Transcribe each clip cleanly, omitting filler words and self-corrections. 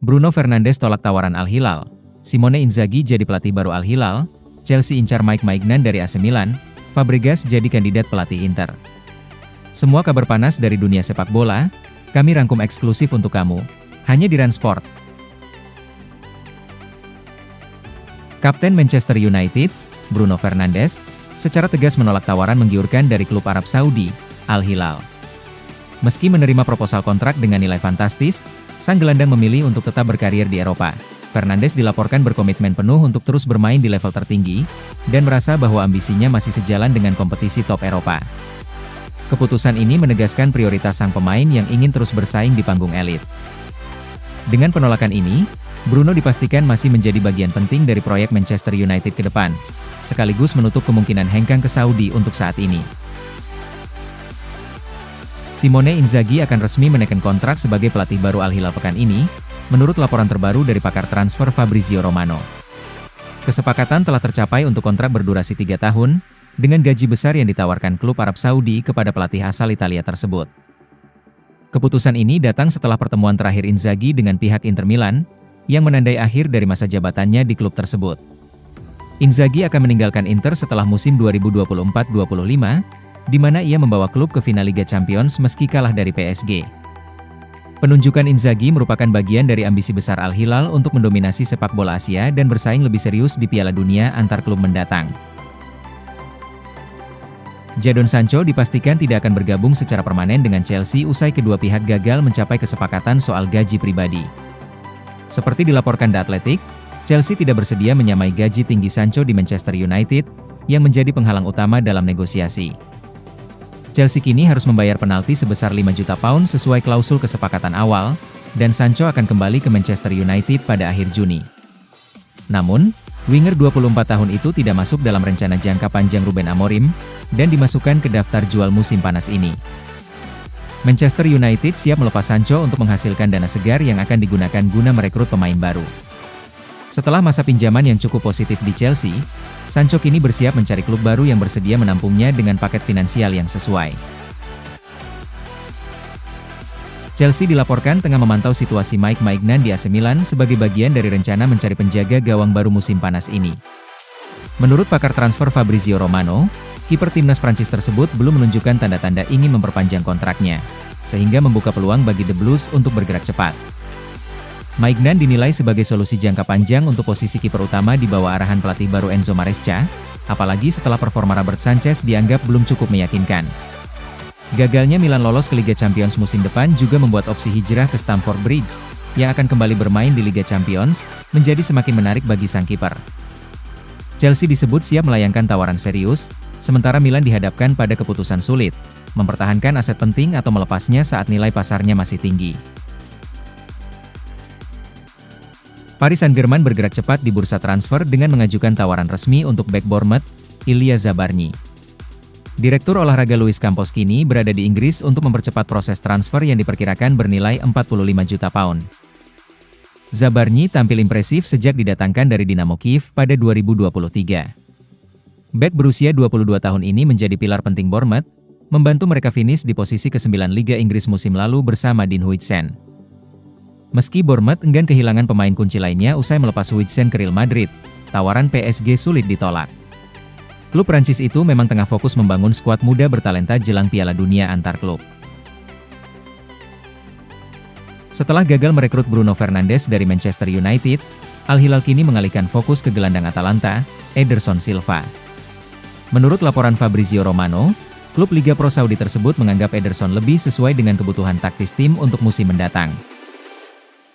Bruno Fernandes tolak tawaran Al Hilal, Simone Inzaghi jadi pelatih baru Al Hilal, Chelsea incar Mike Maignan dari AC Milan, Fabregas jadi kandidat pelatih Inter. Semua kabar panas dari dunia sepak bola, kami rangkum eksklusif untuk kamu, hanya di RAN Sport. Kapten Manchester United, Bruno Fernandes, secara tegas menolak tawaran menggiurkan dari klub Arab Saudi, Al Hilal. Meski menerima proposal kontrak dengan nilai fantastis, sang gelandang memilih untuk tetap berkarir di Eropa. Fernandes dilaporkan berkomitmen penuh untuk terus bermain di level tertinggi, dan merasa bahwa ambisinya masih sejalan dengan kompetisi top Eropa. Keputusan ini menegaskan prioritas sang pemain yang ingin terus bersaing di panggung elit. Dengan penolakan ini, Bruno dipastikan masih menjadi bagian penting dari proyek Manchester United ke depan, sekaligus menutup kemungkinan hengkang ke Saudi untuk saat ini. Simone Inzaghi akan resmi menekan kontrak sebagai pelatih baru Al Hilal pekan ini, menurut laporan terbaru dari pakar transfer Fabrizio Romano. Kesepakatan telah tercapai untuk kontrak berdurasi 3 tahun, dengan gaji besar yang ditawarkan klub Arab Saudi kepada pelatih asal Italia tersebut. Keputusan ini datang setelah pertemuan terakhir Inzaghi dengan pihak Inter Milan, yang menandai akhir dari masa jabatannya di klub tersebut. Inzaghi akan meninggalkan Inter setelah musim 2024-25, di mana ia membawa klub ke final Liga Champions meski kalah dari PSG. Penunjukan Inzaghi merupakan bagian dari ambisi besar Al Hilal untuk mendominasi sepak bola Asia dan bersaing lebih serius di Piala Dunia antar klub mendatang. Jadon Sancho dipastikan tidak akan bergabung secara permanen dengan Chelsea usai kedua pihak gagal mencapai kesepakatan soal gaji pribadi. Seperti dilaporkan The Athletic, Chelsea tidak bersedia menyamai gaji tinggi Sancho di Manchester United, yang menjadi penghalang utama dalam negosiasi. Chelsea kini harus membayar penalti sebesar 5 juta pound sesuai klausul kesepakatan awal, dan Sancho akan kembali ke Manchester United pada akhir Juni. Namun, winger 24 tahun itu tidak masuk dalam rencana jangka panjang Ruben Amorim, dan dimasukkan ke daftar jual musim panas ini. Manchester United siap melepas Sancho untuk menghasilkan dana segar yang akan digunakan guna merekrut pemain baru. Setelah masa pinjaman yang cukup positif di Chelsea, Sancho kini bersiap mencari klub baru yang bersedia menampungnya dengan paket finansial yang sesuai. Chelsea dilaporkan tengah memantau situasi Mike Maignan di AC Milan sebagai bagian dari rencana mencari penjaga gawang baru musim panas ini. Menurut pakar transfer Fabrizio Romano, kiper timnas Prancis tersebut belum menunjukkan tanda-tanda ingin memperpanjang kontraknya, sehingga membuka peluang bagi The Blues untuk bergerak cepat. Maignan dinilai sebagai solusi jangka panjang untuk posisi kiper utama di bawah arahan pelatih baru Enzo Maresca, apalagi setelah performa Robert Sanchez dianggap belum cukup meyakinkan. Gagalnya Milan lolos ke Liga Champions musim depan juga membuat opsi hijrah ke Stamford Bridge, yang akan kembali bermain di Liga Champions, menjadi semakin menarik bagi sang kiper. Chelsea disebut siap melayangkan tawaran serius, sementara Milan dihadapkan pada keputusan sulit, mempertahankan aset penting atau melepasnya saat nilai pasarnya masih tinggi. Paris Saint-Germain bergerak cepat di bursa transfer dengan mengajukan tawaran resmi untuk bek Bournemouth, Ilya Zabarnyi. Direktur olahraga Luis Campos kini berada di Inggris untuk mempercepat proses transfer yang diperkirakan bernilai 45 juta pound. Zabarnyi tampil impresif sejak didatangkan dari Dinamo Kiev pada 2023. Bek berusia 22 tahun ini menjadi pilar penting Bournemouth, membantu mereka finish di posisi ke-9 Liga Inggris musim lalu bersama Dean Huijsen. Meski Bournemouth enggan kehilangan pemain kunci lainnya usai melepas Huijsen ke Real Madrid, tawaran PSG sulit ditolak. Klub Prancis itu memang tengah fokus membangun skuad muda bertalenta jelang Piala Dunia antar klub. Setelah gagal merekrut Bruno Fernandes dari Manchester United, Al Hilal kini mengalihkan fokus ke gelandang Atalanta, Ederson Silva. Menurut laporan Fabrizio Romano, klub Liga Pro Saudi tersebut menganggap Ederson lebih sesuai dengan kebutuhan taktis tim untuk musim mendatang.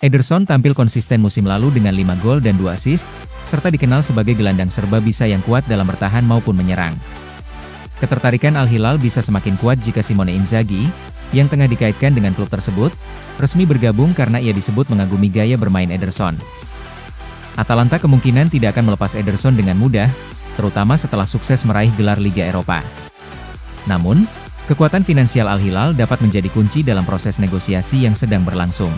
Ederson tampil konsisten musim lalu dengan 5 gol dan 2 assist, serta dikenal sebagai gelandang serba bisa yang kuat dalam bertahan maupun menyerang. Ketertarikan Al Hilal bisa semakin kuat jika Simone Inzaghi, yang tengah dikaitkan dengan klub tersebut, resmi bergabung karena ia disebut mengagumi gaya bermain Ederson. Atalanta kemungkinan tidak akan melepas Ederson dengan mudah, terutama setelah sukses meraih gelar Liga Eropa. Namun, kekuatan finansial Al Hilal dapat menjadi kunci dalam proses negosiasi yang sedang berlangsung.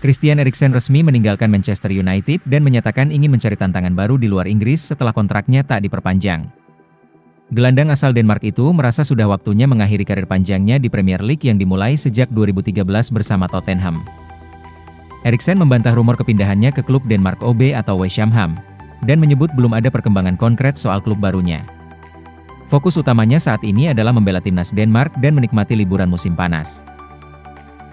Christian Eriksen resmi meninggalkan Manchester United dan menyatakan ingin mencari tantangan baru di luar Inggris setelah kontraknya tak diperpanjang. Gelandang asal Denmark itu merasa sudah waktunya mengakhiri karir panjangnya di Premier League yang dimulai sejak 2013 bersama Tottenham. Eriksen membantah rumor kepindahannya ke klub Denmark OB atau West Ham, dan menyebut belum ada perkembangan konkret soal klub barunya. Fokus utamanya saat ini adalah membela timnas Denmark dan menikmati liburan musim panas.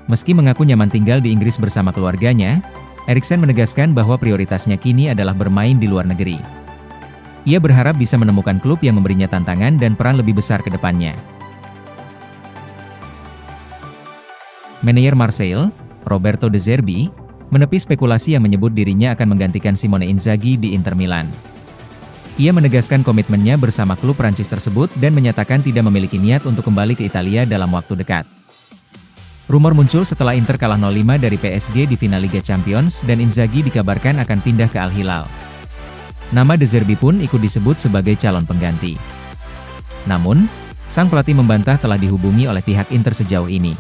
Meski mengaku nyaman tinggal di Inggris bersama keluarganya, Eriksen menegaskan bahwa prioritasnya kini adalah bermain di luar negeri. Ia berharap bisa menemukan klub yang memberinya tantangan dan peran lebih besar ke depannya. Manajer Marseille, Roberto De Zerbi, menepis spekulasi yang menyebut dirinya akan menggantikan Simone Inzaghi di Inter Milan. Ia menegaskan komitmennya bersama klub Prancis tersebut dan menyatakan tidak memiliki niat untuk kembali ke Italia dalam waktu dekat. Rumor muncul setelah Inter kalah 0-5 dari PSG di final Liga Champions dan Inzaghi dikabarkan akan pindah ke Al Hilal. Nama De Zerbi pun ikut disebut sebagai calon pengganti. Namun, sang pelatih membantah telah dihubungi oleh pihak Inter sejauh ini.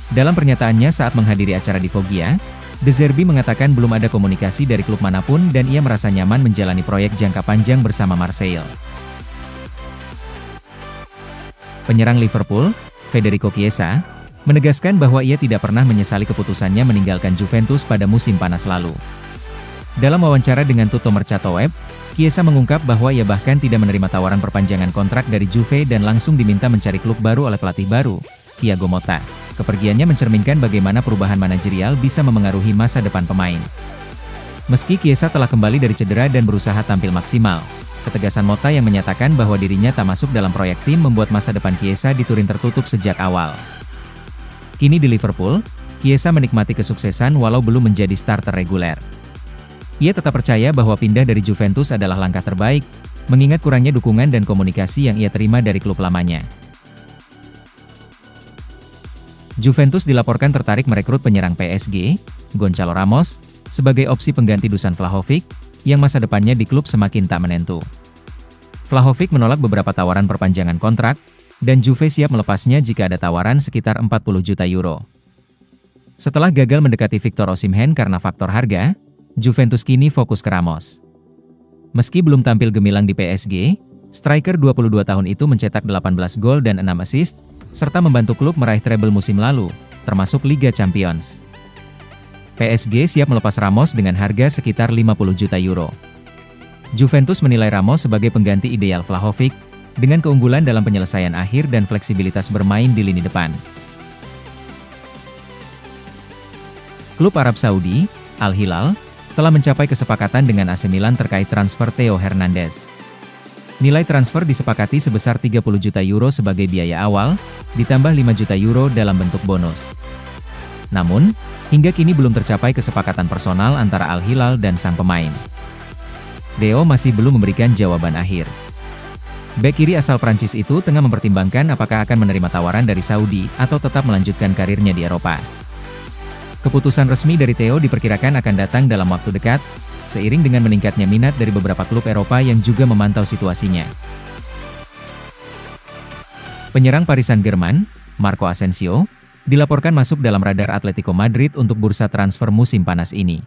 Dalam pernyataannya saat menghadiri acara di Foggia, De Zerbi mengatakan belum ada komunikasi dari klub manapun dan ia merasa nyaman menjalani proyek jangka panjang bersama Marseille. Penyerang Liverpool, Federico Chiesa, menegaskan bahwa ia tidak pernah menyesali keputusannya meninggalkan Juventus pada musim panas lalu. Dalam wawancara dengan Tutto Mercato Web, Chiesa mengungkap bahwa ia bahkan tidak menerima tawaran perpanjangan kontrak dari Juve dan langsung diminta mencari klub baru oleh pelatih baru, Thiago Motta. Kepergiannya mencerminkan bagaimana perubahan manajerial bisa memengaruhi masa depan pemain. Meski Chiesa telah kembali dari cedera dan berusaha tampil maksimal, ketegasan Motta yang menyatakan bahwa dirinya tak masuk dalam proyek tim membuat masa depan Chiesa di Turin tertutup sejak awal. Kini di Liverpool, Chiesa menikmati kesuksesan walau belum menjadi starter reguler. Ia tetap percaya bahwa pindah dari Juventus adalah langkah terbaik, mengingat kurangnya dukungan dan komunikasi yang ia terima dari klub lamanya. Juventus dilaporkan tertarik merekrut penyerang PSG, Gonçalo Ramos, sebagai opsi pengganti Dusan Vlahovic, yang masa depannya di klub semakin tak menentu. Vlahovic menolak beberapa tawaran perpanjangan kontrak, dan Juve siap melepasnya jika ada tawaran sekitar 40 juta euro. Setelah gagal mendekati Victor Osimhen karena faktor harga, Juventus kini fokus ke Ramos. Meski belum tampil gemilang di PSG, striker 22 tahun itu mencetak 18 gol dan 6 assist, serta membantu klub meraih treble musim lalu, termasuk Liga Champions. PSG siap melepas Ramos dengan harga sekitar 50 juta euro. Juventus menilai Ramos sebagai pengganti ideal Vlahovic, dengan keunggulan dalam penyelesaian akhir dan fleksibilitas bermain di lini depan. Klub Arab Saudi, Al Hilal, telah mencapai kesepakatan dengan AC Milan terkait transfer Theo Hernandez. Nilai transfer disepakati sebesar 30 juta euro sebagai biaya awal, ditambah 5 juta euro dalam bentuk bonus. Namun, hingga kini belum tercapai kesepakatan personal antara Al Hilal dan sang pemain. Theo masih belum memberikan jawaban akhir. Bek kiri asal Prancis itu tengah mempertimbangkan apakah akan menerima tawaran dari Saudi atau tetap melanjutkan karirnya di Eropa. Keputusan resmi dari Theo diperkirakan akan datang dalam waktu dekat, seiring dengan meningkatnya minat dari beberapa klub Eropa yang juga memantau situasinya. Penyerang Paris Saint-Germain, Marco Asensio, dilaporkan masuk dalam radar Atletico Madrid untuk bursa transfer musim panas ini.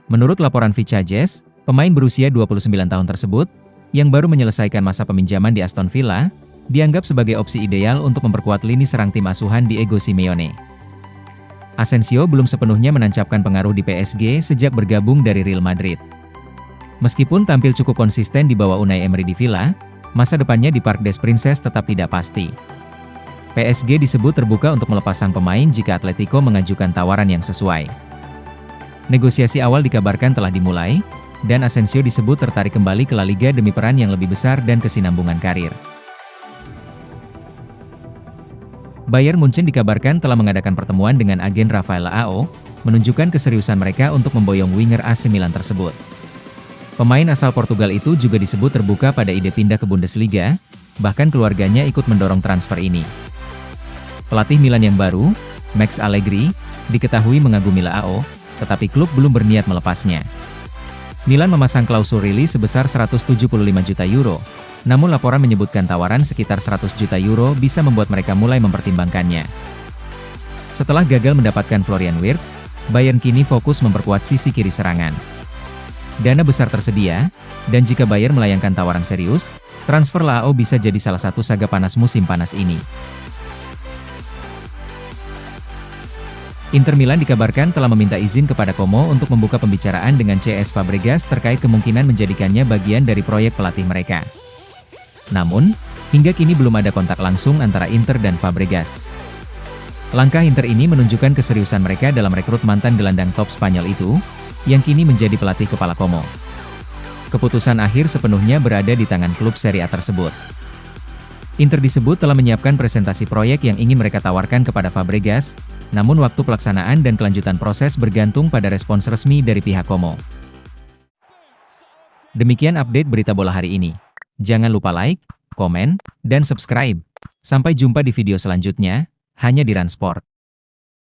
Menurut laporan Vichages, pemain berusia 29 tahun tersebut, yang baru menyelesaikan masa peminjaman di Aston Villa, dianggap sebagai opsi ideal untuk memperkuat lini serang tim asuhan Diego Simeone. Asensio belum sepenuhnya menancapkan pengaruh di PSG sejak bergabung dari Real Madrid. Meskipun tampil cukup konsisten di bawah Unai Emery di Villa, masa depannya di Parc des Princes tetap tidak pasti. PSG disebut terbuka untuk melepas sang pemain jika Atletico mengajukan tawaran yang sesuai. Negosiasi awal dikabarkan telah dimulai, dan Asensio disebut tertarik kembali ke La Liga demi peran yang lebih besar dan kesinambungan karir. Bayern Munchen dikabarkan telah mengadakan pertemuan dengan agen Rafael Leao, menunjukkan keseriusan mereka untuk memboyong winger AC Milan tersebut. Pemain asal Portugal itu juga disebut terbuka pada ide pindah ke Bundesliga, bahkan keluarganya ikut mendorong transfer ini. Pelatih Milan yang baru, Max Allegri, diketahui mengagumi Leao, tetapi klub belum berniat melepasnya. Milan memasang klausul rilis sebesar 175 juta euro, namun laporan menyebutkan tawaran sekitar 100 juta euro bisa membuat mereka mulai mempertimbangkannya. Setelah gagal mendapatkan Florian Wirtz, Bayern kini fokus memperkuat sisi kiri serangan. Dana besar tersedia, dan jika Bayern melayangkan tawaran serius, transfer Leao bisa jadi salah satu saga panas musim panas ini. Inter Milan dikabarkan telah meminta izin kepada Como untuk membuka pembicaraan dengan CS Fabregas terkait kemungkinan menjadikannya bagian dari proyek pelatih mereka. Namun, hingga kini belum ada kontak langsung antara Inter dan Fabregas. Langkah Inter ini menunjukkan keseriusan mereka dalam rekrut mantan gelandang top Spanyol itu, yang kini menjadi pelatih kepala Como. Keputusan akhir sepenuhnya berada di tangan klub Serie A tersebut. Inter disebut telah menyiapkan presentasi proyek yang ingin mereka tawarkan kepada Fabregas, namun waktu pelaksanaan dan kelanjutan proses bergantung pada respons resmi dari pihak Como. Demikian update berita bola hari ini. Jangan lupa like, komen, dan subscribe. Sampai jumpa di video selanjutnya, hanya di Run Sport.